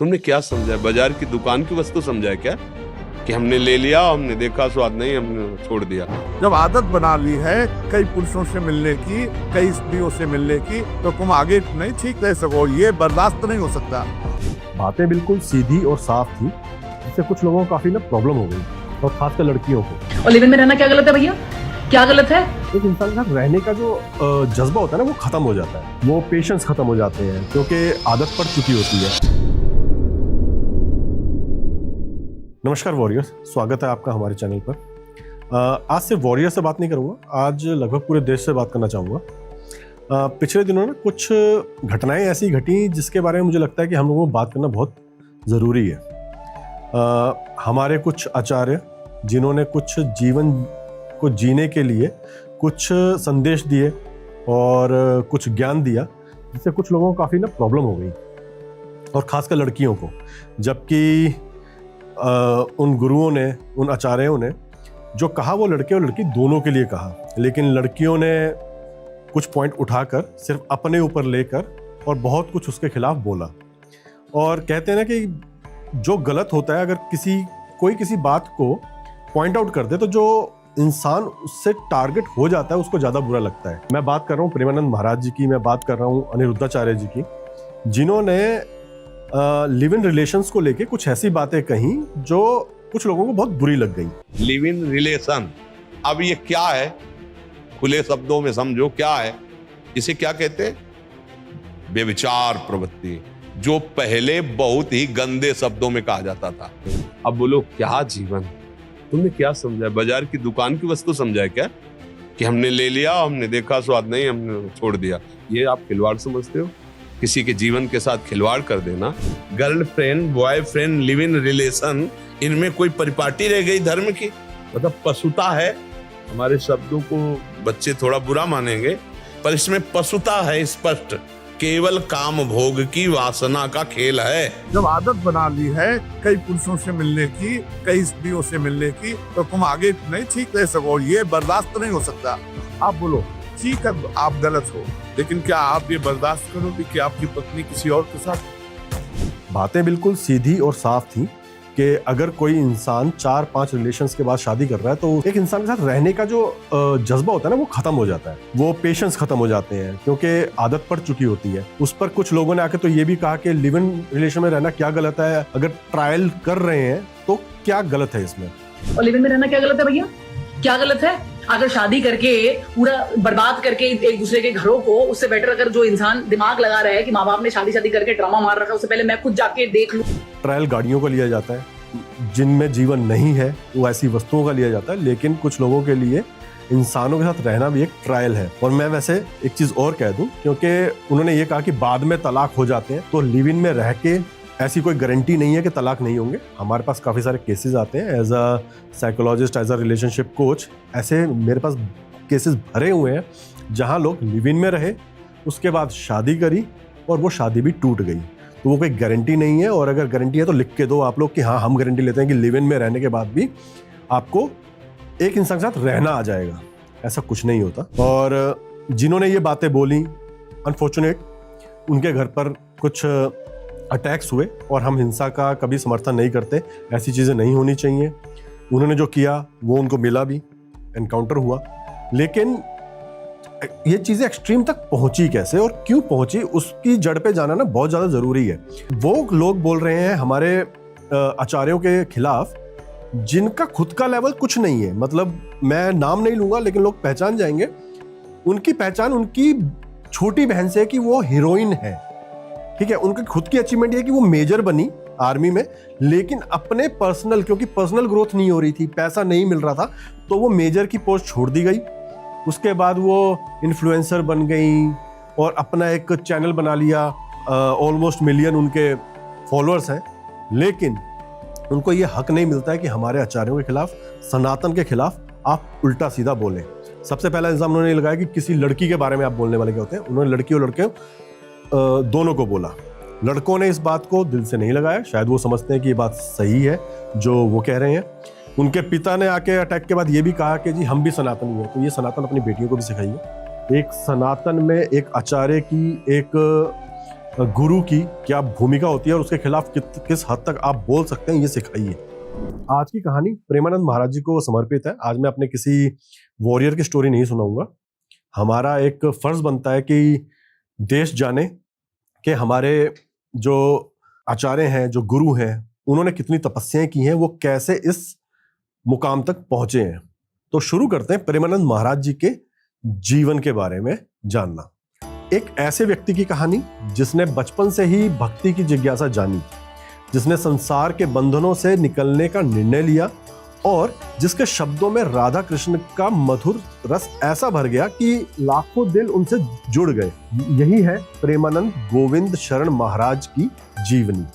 तुमने क्या समझा? बाजार की दुकान की वस्तु समझा है क्या? कि हमने ले लिया, हमने देखा स्वाद नहीं, हमने छोड़ दिया। जब आदत बना ली है कई पुरुषों से मिलने की, कई स्त्रियों से मिलने की, तो तुम आगे नहीं ठीक रह सको। ये बर्दाश्त नहीं हो सकता। बातें बिल्कुल सीधी और साफ थी, जिससे कुछ लोगों को काफी ना प्रॉब्लम हो गई, और खासकर लड़कियों को। और लिव इन में रहना क्या गलत है भैया? क्या गलत है? एक इंसान के साथ रहने का जो जज्बा होता है ना, वो खत्म हो जाता है, वो पेशेंस खत्म हो जाते हैं, क्योंकि आदत पड़ चुकी होती है। नमस्कार वॉरियर्स, स्वागत है आपका हमारे चैनल पर। आज से वॉरियर से बात नहीं करूँगा, आज लगभग पूरे देश से बात करना चाहूँगा। पिछले दिनों ना कुछ घटनाएं ऐसी घटी जिसके बारे में मुझे लगता है कि हम लोगों को बात करना बहुत ज़रूरी है। हमारे कुछ आचार्य जिन्होंने कुछ जीवन को जीने के लिए कुछ संदेश दिए और कुछ ज्ञान दिया, जिससे कुछ लोगों को काफ़ी ना प्रॉब्लम हो गई, और ख़ासकर लड़कियों को। जबकि उन गुरुओं ने, उन आचार्यों ने जो कहा वो लड़के और लड़की दोनों के लिए कहा, लेकिन लड़कियों ने कुछ पॉइंट उठाकर सिर्फ अपने ऊपर लेकर और बहुत कुछ उसके खिलाफ बोला। और कहते हैं ना कि जो गलत होता है, अगर कोई किसी बात को पॉइंट आउट कर दे तो जो इंसान उससे टारगेट हो जाता है उसको ज़्यादा बुरा लगता है। मैं बात कर रहा हूँ प्रेमानंद महाराज जी की, मैं बात कर रहा हूँ अनिरुद्धाचार्य जी की, जिन्होंने लिव इन रिलेशंस को लेके कुछ ऐसी बातें कही जो कुछ लोगों को बहुत बुरी लग गई। लिव इन रिलेशन, अब ये क्या है? खुले शब्दों में समझो क्या है। इसे क्या कहते हैं? व्यभिचार प्रवृत्ति, जो पहले बहुत ही गंदे शब्दों में कहा जाता था। अब बोलो क्या जीवन, तुमने क्या समझा? बाजार की दुकान की वस्तु समझा है क्या? कि हमने ले लिया, हमने देखा स्वाद नहीं, हमने छोड़ दिया। ये आप खिलवाड़ समझते हो? किसी के जीवन के साथ खिलवाड़ कर देना। Girlfriend, boyfriend, live in relation, इनमें कोई परिपाटी रह गई धर्म की? मतलब पशुता है। हमारे शब्दों को बच्चे थोड़ा बुरा मानेंगे, पर इसमें पशुता है स्पष्ट। केवल काम भोग की वासना का खेल है। जब आदत बना ली है कई पुरुषों से मिलने की, कई स्त्रियों से मिलने की, तो तुम आगे नहीं ठीक रह सको। ये बर्दाश्त नहीं हो सकता। आप बोलो ठीक है आप गलत हो, लेकिन क्या आप ये बर्दाश्त करोगे कि आपकी पत्नी किसी और के साथ? बातें बिल्कुल सीधी और साफ थी कि अगर कोई इंसान 4-5 रिलेशंस के बाद शादी कर रहा है तो एक इंसान के साथ रहने का जो जज्बा होता है ना, वो खत्म हो जाता है, वो पेशेंस खत्म हो जाते हैं, क्योंकि आदत पड़ चुकी होती है। उस पर कुछ लोगों ने आके तो ये भी कहा कि लिव इन रिलेशन में रहना क्या गलत है, अगर ट्रायल कर रहे हैं तो क्या गलत है इसमें? और लिव इन में रहना क्या गलत है भैया? क्या गलत है? अगर शादी करके पूरा बर्बाद करके एक दूसरे के घरों को, उससे बेटर अगर जो इंसान दिमाग लगा रहा है कि माँ बाप ने शादी करके ड्रामा मार रखा है, उससे पहले मैं खुद जाके देख लूं। ट्रायल गाड़ियों का लिया जाता है, जिनमें जीवन नहीं है वो ऐसी वस्तुओं का लिया जाता है, लेकिन कुछ लोगों के लिए इंसानों के साथ रहना भी एक ट्रायल है। और मैं वैसे एक चीज और कह दूं, क्योंकि उन्होंने ये कहा कि बाद में तलाक हो जाते हैं, तो लिव इन में रह के ऐसी कोई गारंटी नहीं है कि तलाक नहीं होंगे। हमारे पास काफ़ी सारे केसेस आते हैं। As a psychologist, as a relationship coach, ऐसे मेरे पास केसेस भरे हुए हैं जहां लोग लिव इन में रहे, उसके बाद शादी करी और वो शादी भी टूट गई। तो वो कोई गारंटी नहीं है, और अगर गारंटी है तो लिख के दो आप लोग कि हाँ हम गारंटी लेते हैं कि लिव इन में रहने के बाद भी आपको एक इंसान के साथ रहना आ जाएगा। ऐसा कुछ नहीं होता। और जिन्होंने ये बातें बोली, अनफॉर्चुनेट, उनके घर पर कुछ अटैक्स हुए, और हम हिंसा का कभी समर्थन नहीं करते, ऐसी चीज़ें नहीं होनी चाहिए। उन्होंने जो किया वो उनको मिला भी, एनकाउंटर हुआ, लेकिन ये चीज़ें एक्सट्रीम तक पहुंची कैसे और क्यों पहुंची, उसकी जड़ पे जाना ना बहुत ज़्यादा ज़रूरी है। वो लोग बोल रहे हैं हमारे आचार्यों के खिलाफ जिनका खुद का लेवल कुछ नहीं है। मतलब मैं नाम नहीं लूँगा, लेकिन लोग पहचान जाएंगे। उनकी पहचान उनकी छोटी बहन से है कि वो हीरोइन है, ठीक है। उनकी खुद की अचीवमेंट ये है कि वो मेजर बनी आर्मी में, लेकिन अपने पर्सनल, क्योंकि पर्सनल ग्रोथ नहीं हो रही थी, पैसा नहीं मिल रहा था, तो वो मेजर की पोस्ट छोड़ दी गई। उसके बाद वो इन्फ्लुएंसर बन गई और अपना एक चैनल बना लिया। ऑलमोस्ट मिलियन उनके फॉलोअर्स हैं, लेकिन उनको ये हक नहीं मिलता है कि हमारे आचार्यों के खिलाफ, सनातन के खिलाफ आप उल्टा सीधा बोलें। सबसे पहला इल्जाम उन्होंने लगाया कि किसी लड़की के बारे में आप बोलने वाले क्या होते हैं। उन्होंने लड़की और लड़के दोनों को बोला। लड़कों ने इस बात को दिल से नहीं लगाया, शायद वो समझते हैं कि ये बात सही है जो वो कह रहे हैं। उनके पिता ने आके अटैक के बाद ये भी कहा कि जी हम भी सनातनी हैं, तो ये सनातन अपनी बेटियों को भी सिखाइए। एक सनातन में एक आचार्य की एक गुरु की क्या भूमिका होती है और उसके खिलाफ किस हद तक आप बोल सकते हैं, ये सिखाइए। आज की कहानी प्रेमानंद महाराज जी को समर्पित है। आज मैं अपने किसी वॉरियर की स्टोरी नहीं सुनाऊंगा। हमारा एक फर्ज बनता है कि देश जाने कि हमारे जो आचार्य हैं, जो गुरु हैं, उन्होंने कितनी तपस्याएं की हैं, वो कैसे इस मुकाम तक पहुंचे हैं। तो शुरू करते हैं प्रेमानंद महाराज जी के जीवन के बारे में जानना। एक ऐसे व्यक्ति की कहानी जिसने बचपन से ही भक्ति की जिज्ञासा जानी, जिसने संसार के बंधनों से निकलने का निर्णय लिया और जिसके शब्दों में राधा कृष्ण का मधुर रस ऐसा भर गया कि लाखों दिल उनसे जुड़ गए। यही है प्रेमानंद गोविंद शरण महाराज की जीवनी।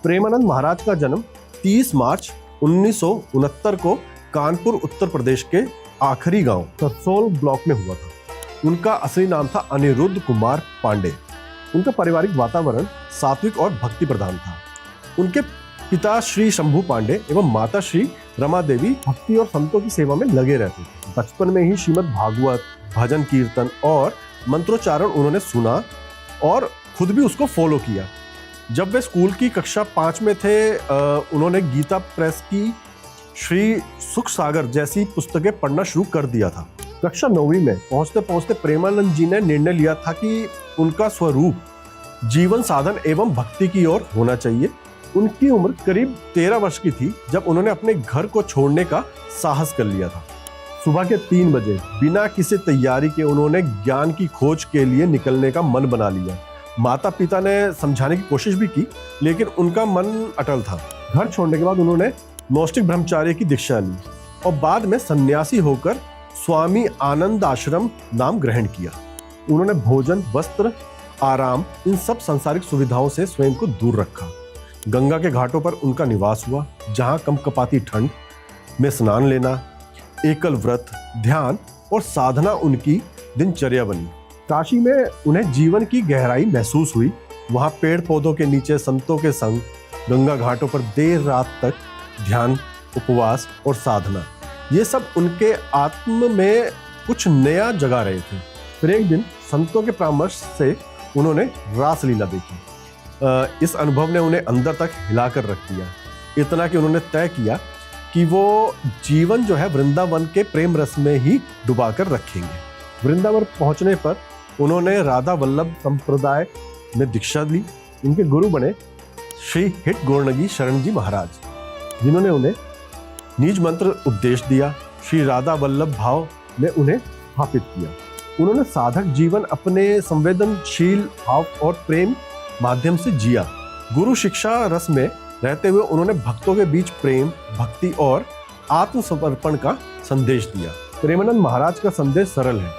प्रेमानंद महाराज का जन्म 30 मार्च 1969 को कानपुर उत्तर प्रदेश के आखिरी गांव कसोल ब्लॉक में हुआ था। उनका असली नाम था अनिरुद्ध कुमार पांडे। उनका पारिवारिक वातावरण सात्विक और भक्ति प्रधान था। उनके पिता श्री शंभू पांडे एवं माता श्री रमा देवी भक्ति और संतों की सेवा में लगे रहते थे। बचपन में ही श्रीमद् भागवत, भजन कीर्तन और मंत्रोच्चारण उन्होंने सुना और खुद भी उसको फॉलो किया। जब वे स्कूल की कक्षा 5 में थे, उन्होंने गीता प्रेस की श्री सुख सागर जैसी पुस्तकें पढ़ना शुरू कर दिया था। कक्षा 9वीं में पहुंचते पहुंचते प्रेमानंद जी ने निर्णय लिया था कि उनका स्वरूप जीवन साधन एवं भक्ति की ओर होना चाहिए। उनकी उम्र करीब 13 वर्ष की थी जब उन्होंने अपने घर को छोड़ने का साहस कर लिया था। सुबह के 3 बजे बिना किसी तैयारी के उन्होंने ज्ञान की खोज के लिए निकलने का मन बना लिया। माता पिता ने समझाने की कोशिश भी की, लेकिन उनका मन अटल था। घर छोड़ने के बाद उन्होंने नौष्टिक ब्रह्मचार्य की दीक्षा ली और बाद में सन्यासी होकर स्वामी आनंद आश्रम नाम ग्रहण किया। उन्होंने भोजन, वस्त्र, आराम, इन सब सांसारिक सुविधाओं से स्वयं को दूर रखा। गंगा के घाटों पर उनका निवास हुआ, जहां कंपकपाती ठंड में स्नान लेना, एकल व्रत, ध्यान और साधना उनकी दिनचर्या बनी। काशी में उन्हें जीवन की गहराई महसूस हुई। वहां पेड़ पौधों के नीचे संतों के संग, गंगा घाटों पर देर रात तक ध्यान, उपवास और साधना, ये सब उनके आत्म में कुछ नया जगा रहे थे। फिर एक दिन संतों के परामर्श से उन्होंने रासलीला देखी। इस अनुभव ने उन्हें अंदर तक हिलाकर रख दिया, इतना कि उन्होंने तय किया कि वो जीवन जो है वृंदावन के प्रेम रस में ही डुबाकर रखेंगे। वृंदावन पहुंचने पर उन्होंने राधा वल्लभ संप्रदाय में दीक्षा ली। उनके गुरु बने श्री हिट गौरनगी शरण जी महाराज, जिन्होंने उन्हें निज मंत्र उपदेश दिया। श्री राधा वल्लभ भाव में उन्हें स्थापित किया। उन्होंने साधक जीवन अपने संवेदनशील भाव और प्रेम माध्यम से जिया। गुरु शिक्षा रस में रहते हुए उन्होंने भक्तों के बीच प्रेम, भक्ति और आत्मसमर्पण का संदेश दिया। प्रेमानंद महाराज का संदेश सरल है: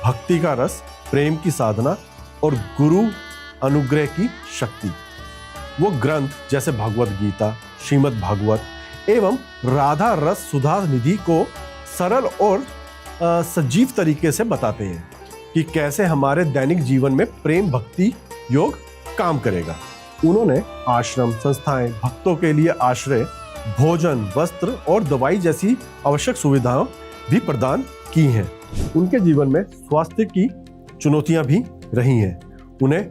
भक्ति का रस, प्रेम की साधना और गुरु अनुग्रह की शक्ति। वो ग्रंथ जैसे भगवत गीता, श्रीमद् भागवत एवं राधा रस सुधा निधि को सरल और सजीव तरीके से बताते हैं कि कैसे हमारे दैनिक जीवन में प्रेम भक्ति योग काम करेगा। उन्होंने आश्रम, संस्थाएं, भक्तों के लिए आश्रय, भोजन, वस्त्र और दवाई जैसी आवश्यक सुविधाएं भी प्रदान की हैं। उनके जीवन में स्वास्थ्य की चुनौतियां भी रही हैं। उन्हें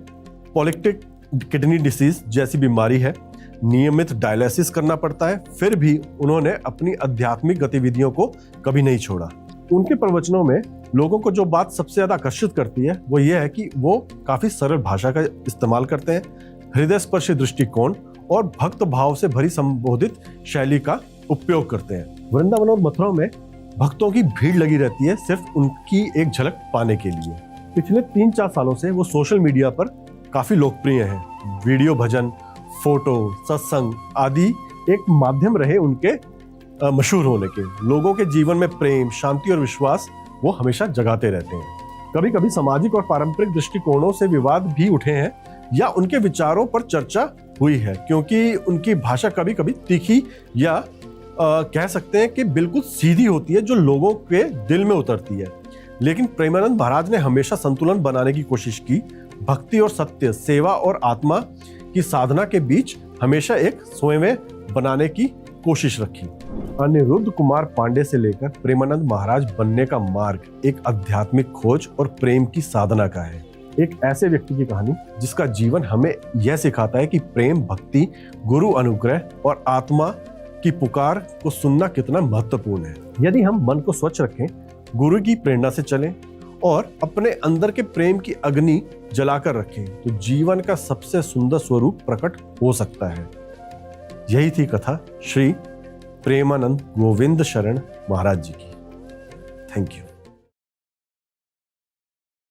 पॉलिक्टिक किडनी डिसीज जैसी बीमारी है, नियमित डायलिसिस करना पड़ता है, फिर भी उन्होंने अपनी आध्यात्मिक गतिविधियों को कभी नहीं छोड़ा। उनके प्रवचनों में लोगों को जो बात सबसे ज्यादा आकर्षित करती है वो ये है कि वो काफी सरल भाषा का इस्तेमाल करते हैं, हृदय स्पर्शी दृष्टिकोण और भक्त भाव से भरी संबोधित शैली का उपयोग करते हैं। वृंदावन और मथुरा में भक्तों की भीड़ लगी रहती है सिर्फ उनकी एक झलक पाने के लिए। पिछले 3-4 सालों से वो सोशल मीडिया पर काफी लोकप्रिय हैं। वीडियो भजन, फोटो, सत्संग आदि एक माध्यम रहे उनके मशहूर होने के। लोगों के जीवन में प्रेम, शांति और विश्वास वो हमेशा जगाते रहते हैं। कभी कभी सामाजिक और पारंपरिक दृष्टिकोणों से विवाद भी उठे हैं या उनके विचारों पर चर्चा हुई है, क्योंकि उनकी भाषा कभी कभी तीखी या कह सकते हैं कि बिल्कुल सीधी होती है, जो लोगों के दिल में उतरती है। लेकिन प्रेमानंद महाराज ने हमेशा संतुलन बनाने की कोशिश की। भक्ति और सत्य, सेवा और आत्मा की साधना के बीच हमेशा एक स्वयं बनाने की कोशिश रखी। अनिरुद्ध कुमार पांडे से लेकर प्रेमानंद महाराज बनने का मार्ग एक आध्यात्मिक खोज और प्रेम की साधना का है। एक ऐसे व्यक्ति की कहानी जिसका जीवन हमें यह सिखाता है कि प्रेम, भक्ति, गुरु अनुग्रह और आत्मा की पुकार को सुनना कितना महत्वपूर्ण है। यदि हम मन को स्वच्छ रखें, गुरु की प्रेरणा से चलें और अपने अंदर के प्रेम की अग्नि जलाकर रखें, तो जीवन का सबसे सुंदर स्वरूप प्रकट हो सकता है। यही थी कथा श्री प्रेमानंद गोविंद शरण महाराज जी की। Thank you.